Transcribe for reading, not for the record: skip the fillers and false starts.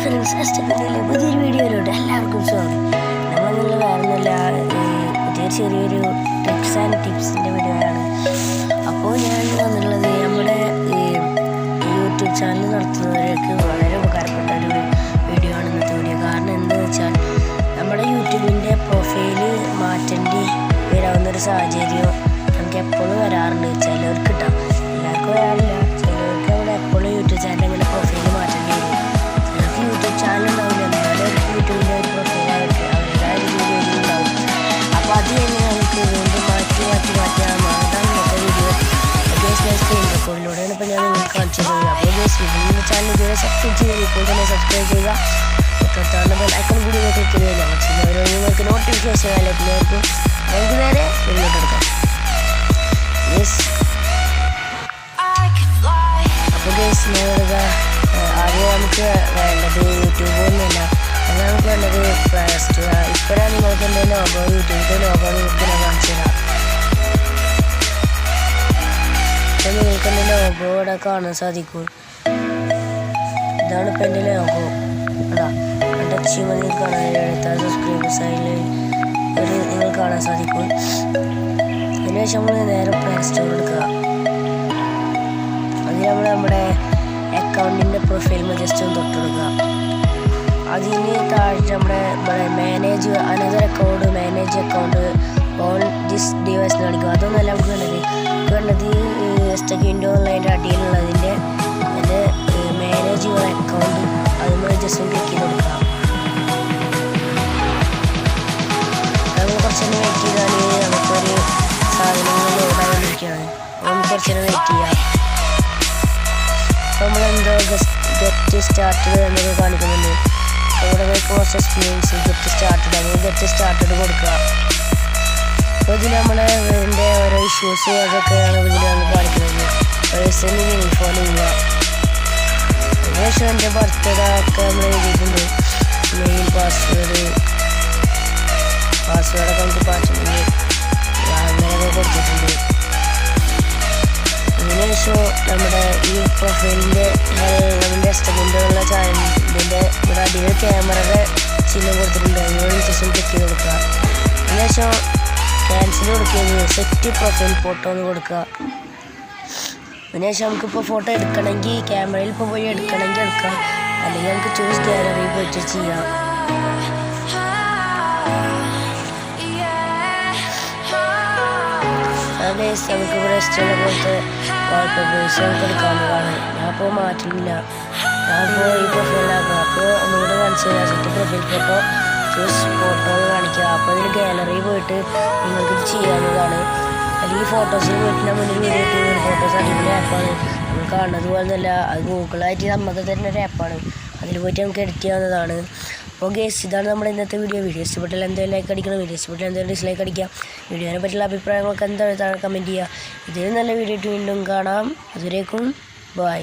Friends, എസ്റ്റബിൻ്റെ പുതിയൊരു വീഡിയോയിലോട്ട് എല്ലാവർക്കും സ്വാഗതം. നമ്മളെന്നുള്ള വേറൊന്നുമില്ല, ചെറിയൊരു ട്രിക്സ് ആൻഡ് ടിപ്സിൻ്റെ വീഡിയോ ആണ്. അപ്പോൾ ഞാൻ വന്നിട്ടുള്ളത് നമ്മുടെ യൂട്യൂബ് ചാനൽ നടത്തുന്നവർക്ക് വളരെ ഉപകാരപ്പെട്ട ഒരു വീഡിയോ ആണ് ഇന്നത്തെ വീഡിയോ. കാരണം എന്താണെന്ന് വെച്ചാൽ നമ്മുടെ യൂട്യൂബിൻ്റെ പ്രൊഫൈല് മാറ്റേണ്ടി വരാവുന്നൊരു സാഹചര്യം നമുക്ക് എപ്പോഴും വരാറുണ്ട്. ചിലവർക്ക് കിട്ടാം, എല്ലാവർക്കും വരാറില്ല. ചിലവർക്ക് അവിടെ എപ്പോഴും യൂട്യൂബ് ചാനൽ അങ്ങനെ പ്രൊഫൈല് മാറ്റേണ്ടി വരും. ചിലർക്ക് യൂട്യൂബ് ചാനൽ ഉണ്ടാവില്ല, എന്നാലും യൂട്യൂബിൻ്റെ ഒരു പ്രൊഫൈലായിട്ട് അവരുടേതായ രീതിയിൽ ഉണ്ടാവും. അപ്പോൾ അത് തന്നെ നമുക്ക് വീണ്ടും മാറ്റിയാണ് അതാണ് ഇന്നത്തെ വീഡിയോ. സ്ക്രീൻ റെക്കോർഡിലൂടെയാണ് ഇപ്പോൾ ഞാൻ നിങ്ങൾക്ക് കാണിച്ചു തരുന്നത്. അപ്പോൾ വീഡിയോ ചാനൽ ഇതുവരെ സബ്സ്ക്രൈബ് ചെയ്ത് ഇപ്പോൾ തന്നെ സബ്സ്ക്രൈബ് ചെയ്യുക. തൊട്ടാണ് ബെൽ ഐക്കൺ കൂടി ക്ലിക്ക് ചെയ്യുക. ഞങ്ങൾ ചെയ്യുന്നവരോ നിങ്ങൾക്ക് നോട്ടിഫിക്കേഷൻ ലഭിക്കുന്നവർക്കും നമുക്ക് നേരെ വീട്ടിലെടുക്കാം. അപ്പോൾ ഞങ്ങളുടെ ആദ്യം നമുക്ക് വേണ്ടത് യൂട്യൂബ് ഒന്നുമില്ല, എന്നാൽ നമുക്ക് വേണ്ടത് പ്ലേ സ്റ്റോർ. ഇപ്പോഴാണ് നിങ്ങൾക്ക് എൻ്റെ ലോഗോ, യൂട്യൂബിൻ്റെ ലോഗോ നിങ്ങൾക്ക് ഞാൻ കാണിച്ചു തരാം. ഇപ്പം നിങ്ങൾക്ക് എൻ്റെ ലോഗോ ഇവിടെ കാണാൻ സാധിക്കും. ഇതാണ് ഇപ്പം എൻ്റെ ലോഗോ. ടച്ച് ചെയ്യുമ്പോൾ നിങ്ങൾക്ക് കാണാൻ എഴുത്താൻ സബ്സ്ക്രൈബേഴ്സായി നിങ്ങൾ കാണാൻ സാധിക്കും. അതിനുശേഷം നമ്മൾ നേരെ പ്ലേ സ്റ്റോർ എടുക്കുക. അതിൽ നമ്മൾ നമ്മുടെ അക്കൗണ്ടിൻ്റെ പ്രൊഫൈൽ ജസ്റ്റ് ഒന്ന് തൊട്ടെടുക്കുക. അതിന് താഴെ നമ്മുടെ manage another account, manage account on this device കാണിക്കുക. അതൊന്നല്ല നമുക്ക് വേണ്ടത് എസ്റ്റബിൻ്റെ ഓൺലൈൻ്റെ അടിയിലുള്ളതിൻ്റെ മാനേജ് യുവർ അക്കൗണ്ട് അതുമായി ജസ്റ്റ് ഒന്ന് ക്ലിക്ക് ചെയ്ത് കൊടുക്കുക. നമ്മൾ കുറച്ചൊന്ന് വെയിറ്റ് ചെയ്താൽ നമുക്കൊരു സാധനങ്ങൾ ലോഡായിരിക്കുകയാണ്. നമുക്ക് കുറച്ചൊന്ന് വെയിറ്റ് ചെയ്യാം. അപ്പോൾ നമ്മളെന്തോ ഗെറ്റ് സ്റ്റാർട്ടഡ് എന്നൊക്കെ കാണിക്കുന്നുണ്ട്. ഇവിടെ കുറച്ച് എക്സ്പീരിയൻസ് ഗെറ്റ് സ്റ്റാർട്ടഡ്, നമ്മൾ ഗെറ്റ് സ്റ്റാർട്ടഡ് കൊടുക്കുക. അപ്പോൾ ഇതിൽ നമ്മളെ ഇതിൻ്റെ ഓരോ ഇഷ്യൂസ് അതൊക്കെയാണ് ഇതിലാണ് കാണിക്കുന്നത്. പേഴ്സണലി ഇൻഫോം ചെയ്യുക. അതിനുശേഷം എൻ്റെ ബർത്ത്ഡേ ഒക്കെ നമ്മൾ എഴുതിയിട്ടുണ്ട്. മെയിൽ പാസ്വേഡൊക്കെ നമുക്ക് പാറ്റുണ്ടെങ്കിൽ അങ്ങനെയൊക്കെ കൊടുത്തിട്ടുണ്ട്. അതിനുശേഷം നമ്മുടെ ഈ പ്രൊഫൈലിൻ്റെ നമ്മുടെ എസ്റ്റബിൻ്റെ ഉള്ള ചാനലിൻ്റെ ഇവിടെ അടിയിൽ ക്യാമറയുടെ ചിഹ്നം കൊടുത്തിട്ടുണ്ട്. അതിനോട് ജസ്റ്റ് ക്ലിക്ക് ചെയ്ത് കൊടുക്കുക. അതിനുശേഷം ക്യാൻസൽ കൊടുക്കുകയും സെറ്റ് പ്രൊഫൈൽ ഫോട്ടോ ഒന്ന് കൊടുക്കുക. അതിനുശേഷം നമുക്കിപ്പോൾ ഫോട്ടോ എടുക്കണമെങ്കിൽ ക്യാമറയിൽ ഇപ്പോൾ പോയി എടുക്കണമെങ്കിൽ എടുക്കാം, അല്ലെങ്കിൽ നമുക്ക് ചൂസ് ഗാലറി പോയിട്ട് ചെയ്യാം. നമുക്ക് ഇവിടെ ഇഷ്ടമുള്ള പോലത്തെ വാൾപേപ്പേഴ്സ് നമുക്ക് എടുക്കാവുന്നതാണ്. ഞാനിപ്പോൾ മാറ്റുന്നില്ല, ഞാനിപ്പോൾ ഈ പ്രൊഫൈലാക്കുക. അപ്പോൾ ഒന്നുകൂടെ കാണിച്ചു തരാം. Set profile photo choose photo കാണിക്കുക. അപ്പോൾ ഇതിൽ ഗാലറി പോയിട്ട് നിങ്ങൾക്കിത് ചെയ്യാവുന്നതാണ്. അല്ലെങ്കിൽ ഫോട്ടോസിൽ പോയിട്ട് നമ്മൾ വീഡിയോ ഇട്ട് ഫോട്ടോസ് അടിപൊളി ആപ്പാണ്. നമ്മൾ കാണുന്നത് പോലെ തന്നെ അത് ഗൂഗിളായിട്ട് നമുക്ക് തരുന്ന ഒരു ആപ്പാണ്. അതിൽ പോയിട്ട് നമുക്ക് എഡിറ്റ് ചെയ്യാവുന്നതാണ്. അപ്പോൾ ഗേസ്, ഇതാണ് നമ്മുടെ ഇന്നത്തെ വീഡിയോ. ഇഷ്ടപ്പെട്ടാൽ എന്തെങ്കിലും ലൈക്ക് അടിക്കണം, വീഡിയോ ഇഷ്ടപ്പെട്ടാൽ എന്തെങ്കിലും ഡിസ്ലൈക്ക് അടിക്കാം. വീഡിയോനെ പറ്റിയുള്ള അഭിപ്രായങ്ങളൊക്കെ എന്തായാലും താഴെ കമൻറ്റ് ചെയ്യുക. ഇതിൽ നല്ല വീഡിയോ വീണ്ടും കാണാം. അതുവരേക്കും ബൈ.